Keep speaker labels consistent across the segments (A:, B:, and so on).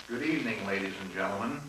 A: Good evening, ladies and gentlemen.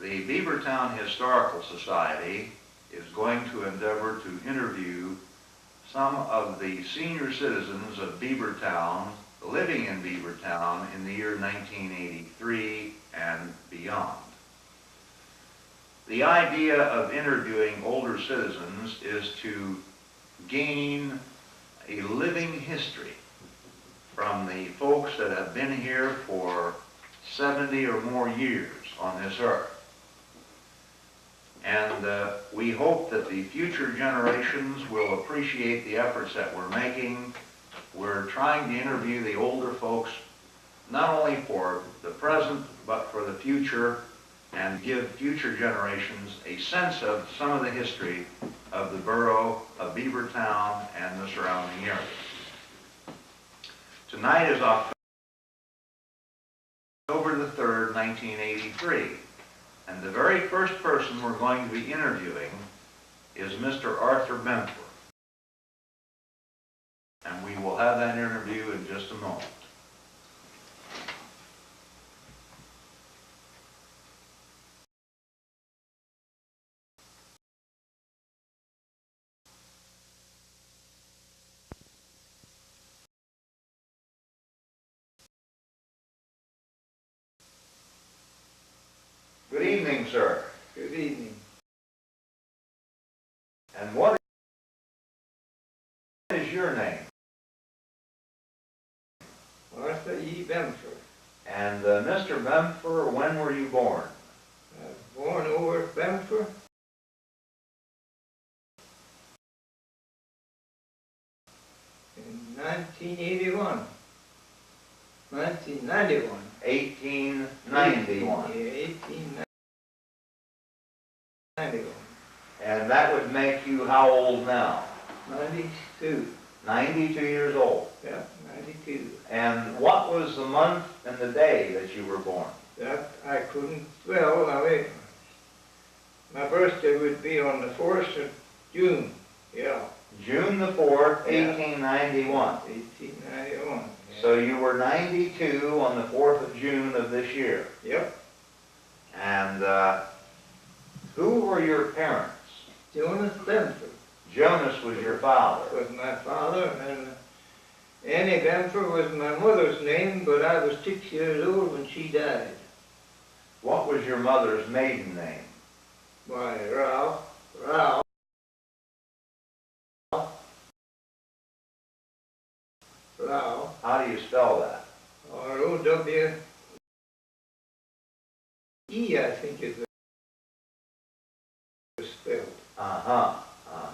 A: The Beavertown Historical Society is going to endeavor to interview some of the senior citizens of Beavertown living in Beavertown in the year 1983 and beyond. The idea of interviewing older citizens is to gain a living history from the folks that have been here for 70 or more years on this earth. And we hope that the future generations will appreciate the efforts that we're making. We're trying to interview the older folks, not only for the present, but for the future, and give future generations a sense of some of the history of the borough of Beavertown and the surrounding areas. Tonight is October the 3rd, 1983, and the very first person we're going to be interviewing is Mr. Arthur Benfer. And we will have that interview in just a moment. Good evening, sir.
B: Good evening.
A: And what is your name?
B: Arthur E. Benfer.
A: And Mr. Benfer, when were you born?
B: I was born over at Benfer. In 1981. 1991.
A: 1891.
B: Yeah, 1891.
A: And that would make you how old now?
B: 92.
A: 92 years old.
B: Yeah, 92.
A: And what was the month and the day that you were born?
B: That I couldn't, well, now wait. My birthday would be on the 4th of June. Yeah.
A: June the 4th,
B: Yeah.
A: 1891.
B: 1891. Yeah.
A: So you were 92 on the 4th of June of this year.
B: Yep.
A: And who were your parents?
B: Jonas Benfer
A: Jonas was your father.
B: was my father, and Annie Benfer was my mother's name, but I was 6 years old when she died.
A: What was your mother's maiden name?
B: Why, Ralph. Ralph.
A: How do you spell that?
B: R-O-W-E, I think it was spelled.
A: Uh-huh.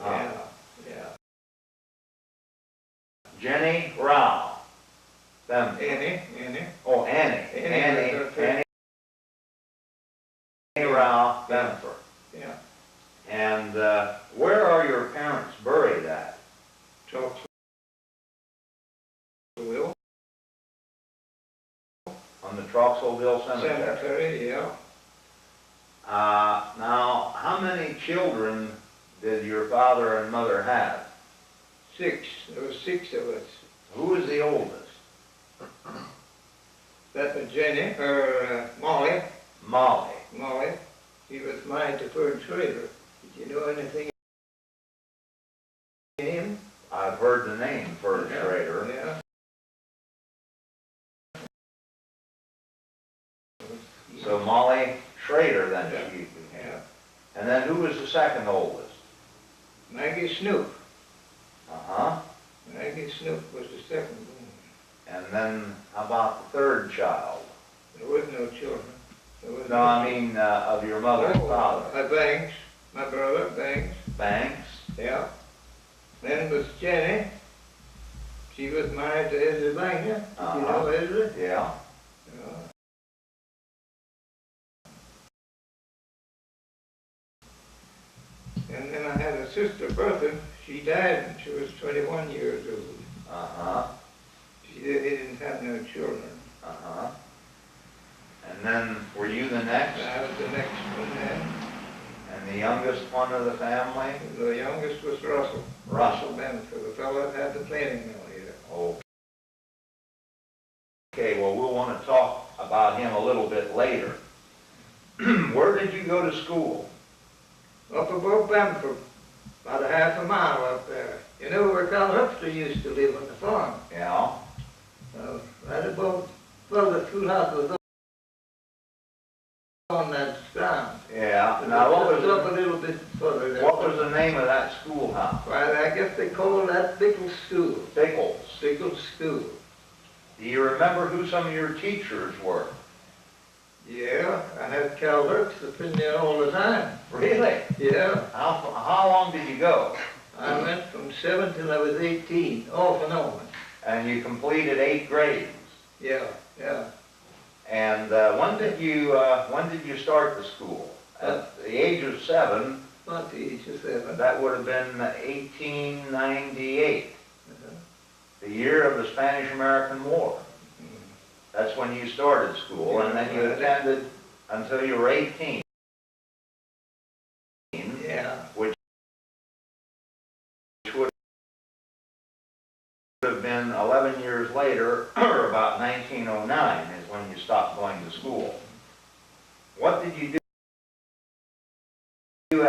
B: Yeah, yeah.
A: Jenny Rao.
B: Annie.
A: Oh, Annie. Annie Rao Benfer.
B: Yeah.
A: And where are your parents buried at?
B: Troxelville.
A: On the Troxelville Cemetery.
B: Cemetery, yeah.
A: Now, how many children did your father and mother have?
B: 6. There were 6 of us.
A: Who was the oldest?
B: That was Jenny, or Molly.
A: Molly.
B: She was married to Ferd Schrader. Did you know anything of him?
A: I've heard the name, Ferd Schrader.
B: Yeah.
A: So Molly Schrader, then
B: Yeah.
A: she became.
B: Yeah.
A: And then who was the second oldest?
B: Maggie Snoop.
A: Uh-huh.
B: Maggie Snoop was the second one.
A: And then how about the third child?
B: There was no children.
A: No, I mean of your mother and father.
B: Banks, my brother, Banks.
A: Banks.
B: Yeah. Then was Jenny. She was married to Ezra Banker. Did you know Ezra?
A: Yeah.
B: And then I had a sister, Bertha. She died when she was 21 years old.
A: Uh-huh.
B: They didn't have no children.
A: Uh-huh. And then were you the next?
B: I was the next one then.
A: And the youngest one of the family?
B: The youngest was Russell.
A: Russell
B: Benfer, the fellow that had the planing mill here.
A: Okay, well, we'll want to talk about about him a little bit later. Where did you go to school?
B: Up above Benfer, about a half a mile up there. You know where Carl Hupster used to live on the farm?
A: Yeah.
B: Right above, well, the schoolhouse was on that ground.
A: Yeah. Now, what was
B: up a little bit further there.
A: What was the name of that schoolhouse?
B: Well, I guess they call that Bickles School.
A: Bickles.
B: Bickles School.
A: Do you remember who some of your teachers were?
B: Yeah, I had Cal Hurts that's been there all the time.
A: Really?
B: Yeah.
A: How long did you go?
B: I went from 7 till I was 18, off and on.
A: And you completed 8 grades.
B: Yeah, yeah.
A: And when did you start the school? At the age of 7.
B: Not the age of 7.
A: That would have been 1898, the year of the Spanish-American War. That's when you started school, and then you attended until you were 18.
B: Yeah.
A: Which would have been 11 years later, or about 1909 is when you stopped going to school. What did you do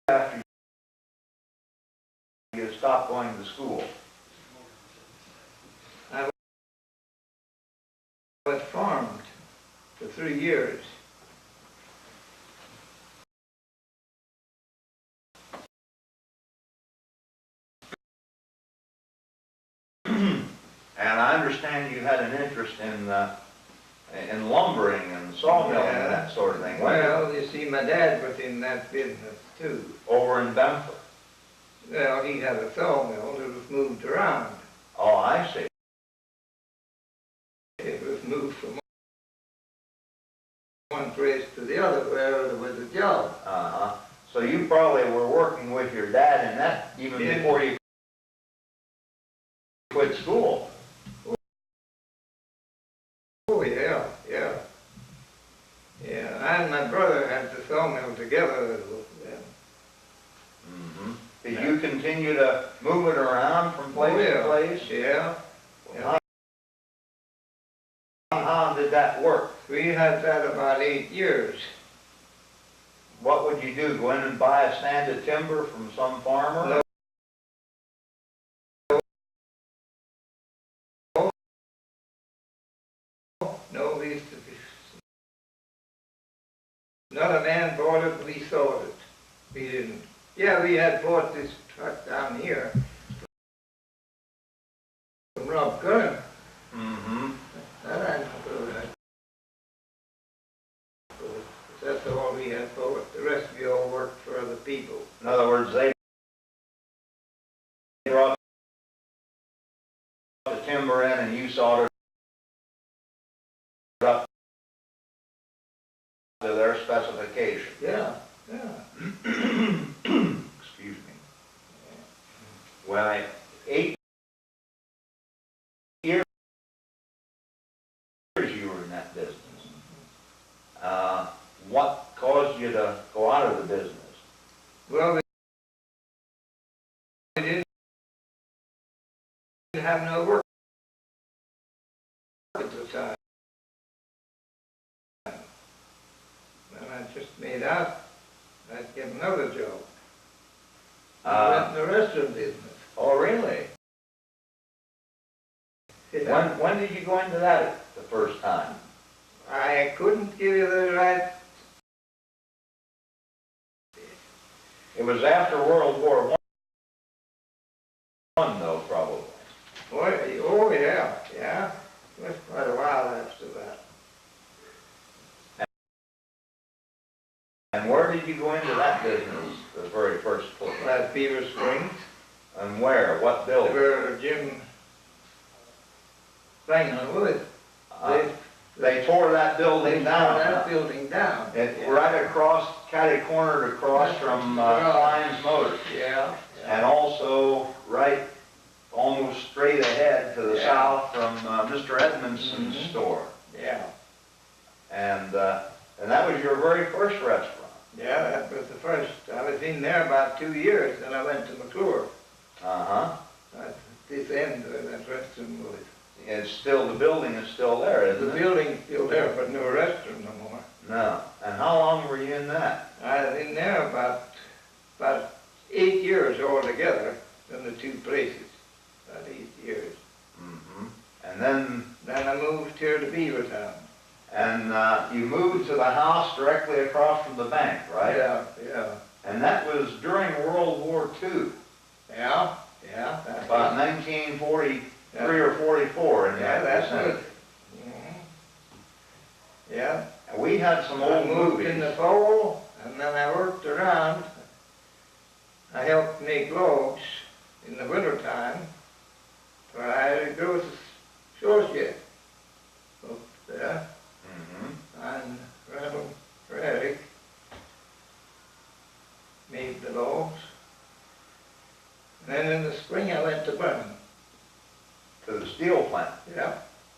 A: after you stopped going to school?
B: I was farmed for 3 years.
A: And I understand you had an interest in lumbering and sawmilling and that sort of thing.
B: Well, you see, my dad was in that business too.
A: Over in Benfer.
B: Well, he had a sawmill that was moved around.
A: Oh, I see.
B: It was moved from one place to the other where there was a job.
A: Uh-huh. So you probably were working with your dad in that even before you quit school.
B: Oh, yeah, yeah. Yeah, I and my brother had the sawmill together.
A: Mm-hmm. Did you continue to move it around from place to place?
B: Yeah.
A: Well, how did that work?
B: We had that about 8 years.
A: What would you do? Go in and buy a stand of timber from some farmer?
B: No, we used to be. Another man bought it, we sold it. We didn't. Yeah, we had bought this truck down here from Rob Curran.
A: Mm-hmm.
B: That I know. That's all we had for it. The rest we all worked for other people.
A: In other words, they brought the timber in and you sawed it up to their specification.
B: Yeah, yeah.
A: Excuse me. Well, 8 years you were in that business. What caused you to go out of the business?
B: Well, we didn't have no work at the time. And I just made out I'd get another job. I went in the restaurant business.
A: Oh, really?
B: Yeah.
A: When did you go into that the first time?
B: I couldn't give you the right.
A: It was after World War I, though, probably.
B: Oh yeah, yeah. It was quite a while after that.
A: And where did you go into that business, the very first place?
B: At Beaver Springs.
A: And where? What building?
B: Where Jim Franklin would.
A: They tore that building down.
B: Tore that building down.
A: Right across, catty-cornered across from Klein's Motors.
B: Yeah.
A: And also right almost straight ahead to the south from Mr. Edmondson's store.
B: Yeah.
A: And that was your very first restaurant.
B: Yeah, that was the first. I was in there about 2 years, and I went to McClure.
A: Uh-huh.
B: At this end where that restaurant was.
A: it's still, the building is still there, isn't
B: The
A: it?
B: building's still there, but no restaurant no more.
A: No. And how long were you in that?
B: I was in there about 8 years altogether in the two places. About 8 years.
A: Mm-hmm. And then
B: I moved here to Beavertown.
A: you moved to the house directly across from the bank, right?
B: Yeah, yeah.
A: And that was during World War II,
B: Yeah, yeah.
A: about 1943 or 44 in
B: Yeah,
A: that
B: that's
A: vicinity.
B: good. Mhm. Yeah.
A: And we had some
B: I
A: old
B: moved
A: movies.
B: in the fall, and then I worked around. I helped make logs in the wintertime, for I had a growth associate up there,
A: Mm-hmm.
B: and Randall Reddick made the logs. Then in the spring I went to Burnham.
A: To the steel plant.
B: Yeah,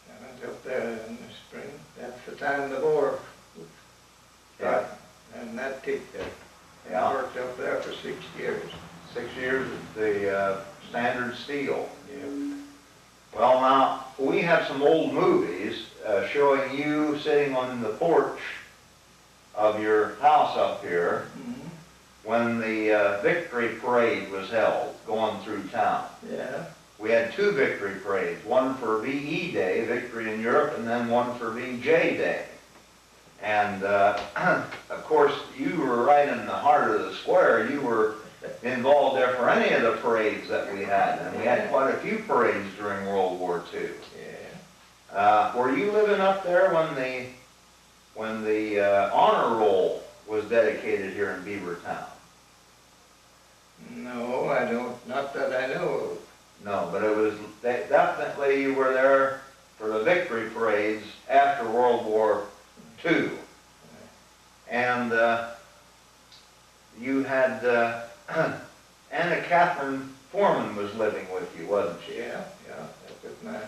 B: I went up there in the spring. That's the time the war started, and that took it.
A: Yeah.
B: I worked up there for 6 years.
A: 6 years at the Standard Steel.
B: Yeah.
A: Well, now, we have some old movies showing you sitting on the porch of your house up here
B: Mhm.
A: when the victory parade was held, going through town.
B: Yeah.
A: We had two victory parades, one for VE Day, Victory in Europe, and then one for VJ Day. And, of course, you were right in the heart of the square. You were involved there for any of the parades that we had, and we had quite a few parades during World War II.
B: Yeah.
A: Were you living up there when the honor roll was dedicated here in Beavertown?
B: No, I don't. Not that I know of.
A: No, but it was definitely you were there for the victory parades after World War II, and you had Anna Catherine Foreman was living with you, wasn't she?
B: Yeah, yeah. That was my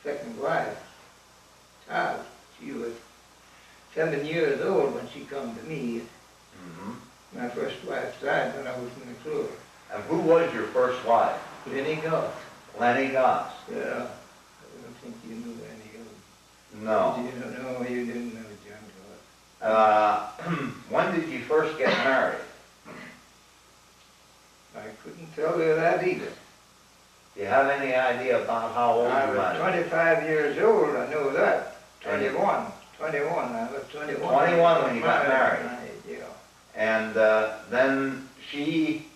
B: second wife, child. She was 7 years old when she come to me.
A: Mm-hmm.
B: My first wife died when I was in the Club.
A: And who was your first wife?
B: Lenny Goff.
A: Lenny Goss.
B: Yeah. I don't think you knew Lenny Goff.
A: No.
B: You don't know, you didn't know John Goff.
A: When did you first get married?
B: I couldn't tell you that either.
A: Do you have any idea about how old
B: I
A: you
B: was
A: were?
B: 25 years old, I know that. 21. 21, I was 21.
A: 21 when you got married.
B: Yeah.
A: And then she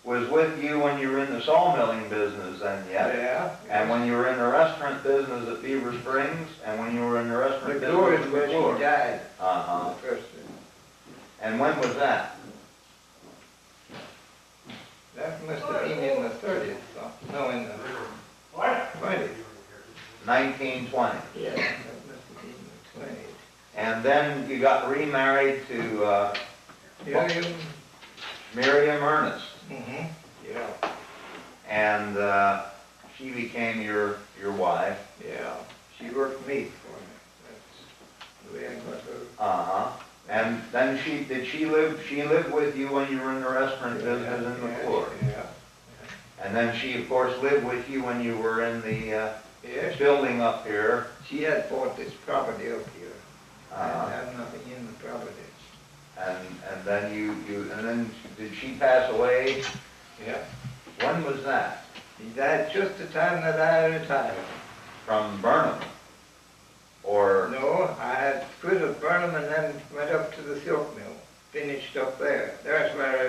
A: was with you when you were in the sawmilling business then, yeah?
B: Yeah.
A: And when you were in the restaurant business at Beaver Springs, and when you were in the restaurant
B: The
A: business
B: glory
A: at
B: where
A: McClure?
B: she died.
A: Uh-huh.
B: The first thing.
A: And when was that?
B: That must have been in the 30s, no, in the 20s.
A: 1920.
B: Yeah, that must have been in the 20s.
A: And then you got remarried to
B: William?
A: Miriam Ernest.
B: Mm-hmm. Yeah,
A: And she became your wife.
B: yeah. She worked meat for me. That's the way I got her.
A: Uh-huh. And then she lived with you when you were in the restaurant business in McClure.
B: Yeah.
A: And then she, of course, lived with you when you were in the
B: Yes,
A: building up here.
B: she had bought this property up here. I
A: Uh-huh.
B: had nothing in the property.
A: And then and then did she pass away?
B: Yeah.
A: When was that?
B: She died just the time that I retired.
A: From Burnham? Or,
B: No, I had quit at Burnham and then went up to the silk mill. Finished up there. That's where I